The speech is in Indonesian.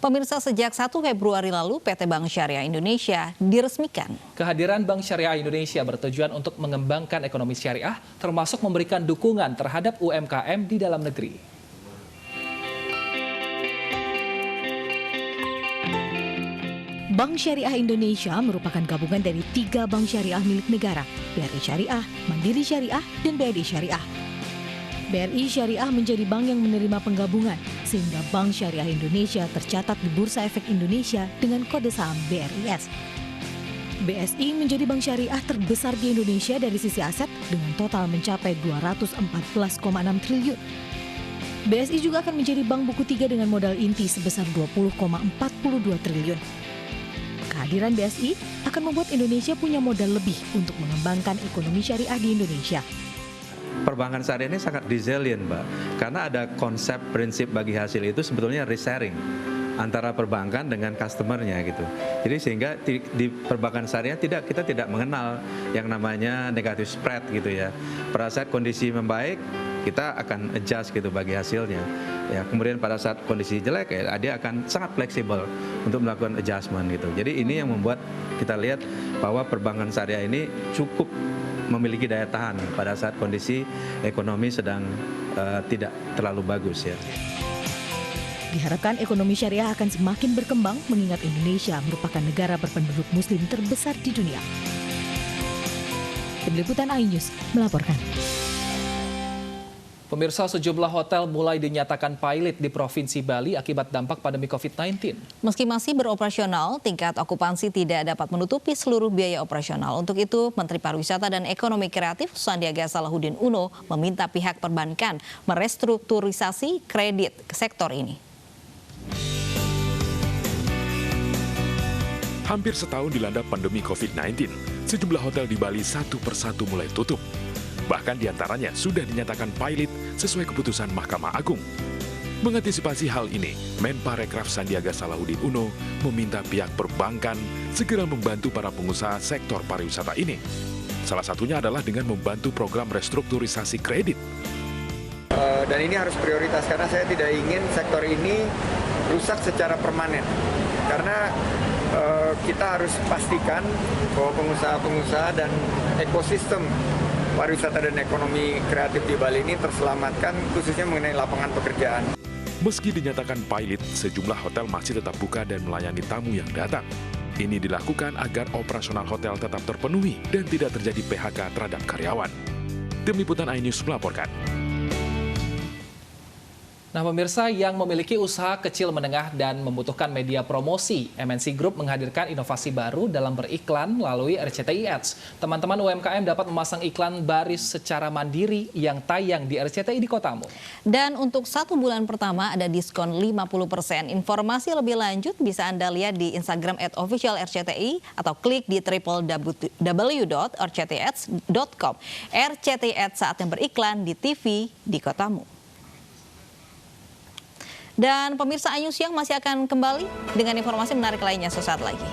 Pemirsa, sejak 1 Februari lalu PT Bank Syariah Indonesia diresmikan. Kehadiran Bank Syariah Indonesia bertujuan untuk mengembangkan ekonomi syariah, termasuk memberikan dukungan terhadap UMKM di dalam negeri. Bank Syariah Indonesia merupakan gabungan dari 3 bank syariah milik negara, BRI Syariah, Mandiri Syariah, dan BRI Syariah. BRI Syariah menjadi bank yang menerima penggabungan, sehingga Bank Syariah Indonesia tercatat di Bursa Efek Indonesia dengan kode saham BRIS. BSI menjadi bank syariah terbesar di Indonesia dari sisi aset dengan total mencapai 214,6 triliun. BSI juga akan menjadi bank buku 3 dengan modal inti sebesar 20,42 triliun. Kehadiran BSI akan membuat Indonesia punya modal lebih untuk mengembangkan ekonomi syariah di Indonesia. Perbankan syariah ini sangat resilient, Mbak, karena ada konsep prinsip bagi hasil itu sebetulnya risk sharing antara perbankan dengan customernya gitu. Jadi sehingga di perbankan syariah kita tidak mengenal yang namanya negative spread gitu ya. Pada saat kondisi membaik, kita akan adjust gitu bagi hasilnya. Ya, kemudian pada saat kondisi jelek ya dia akan sangat fleksibel untuk melakukan adjustment gitu. Jadi ini yang membuat kita lihat bahwa perbankan syariah ini cukup memiliki daya tahan pada saat kondisi ekonomi sedang tidak terlalu bagus ya. Diharapkan ekonomi syariah akan semakin berkembang mengingat Indonesia merupakan negara berpenduduk muslim terbesar di dunia. Tim Liputan iNews melaporkan. Pemirsa, sejumlah hotel mulai dinyatakan pilot di Provinsi Bali akibat dampak pandemi COVID-19. Meski masih beroperasional, tingkat okupansi tidak dapat menutupi seluruh biaya operasional. Untuk itu, Menteri Pariwisata dan Ekonomi Kreatif Sandiaga Salahuddin Uno meminta pihak perbankan merestrukturisasi kredit sektor ini. Hampir setahun dilanda pandemi COVID-19, sejumlah hotel di Bali satu persatu mulai tutup. Bahkan diantaranya sudah dinyatakan pilot sesuai keputusan Mahkamah Agung. Mengantisipasi hal ini, Menparekraf Sandiaga Salahuddin Uno meminta pihak perbankan segera membantu para pengusaha sektor pariwisata ini. Salah satunya adalah dengan membantu program restrukturisasi kredit. Dan ini harus prioritas karena saya tidak ingin sektor ini rusak secara permanen. Karena kita harus pastikan bahwa pengusaha-pengusaha dan ekosistem pariwisata dan ekonomi kreatif di Bali ini terselamatkan, khususnya mengenai lapangan pekerjaan. Meski dinyatakan pilot, sejumlah hotel masih tetap buka dan melayani tamu yang datang. Ini dilakukan agar operasional hotel tetap terpenuhi dan tidak terjadi PHK terhadap karyawan. Tim Liputan iNews melaporkan. Nah, pemirsa, yang memiliki usaha kecil menengah dan membutuhkan media promosi, MNC Group menghadirkan inovasi baru dalam beriklan melalui RCTI Ads. Teman-teman UMKM dapat memasang iklan baris secara mandiri yang tayang di RCTI di kotamu. Dan untuk 1 bulan pertama ada diskon 50%. Informasi lebih lanjut bisa Anda lihat di Instagram @officialrcti atau klik di www.rctiads.com. RCTI Ads saatnya beriklan di TV di kotamu. Dan pemirsa iNews Siang masih akan kembali dengan informasi menarik lainnya sesaat lagi.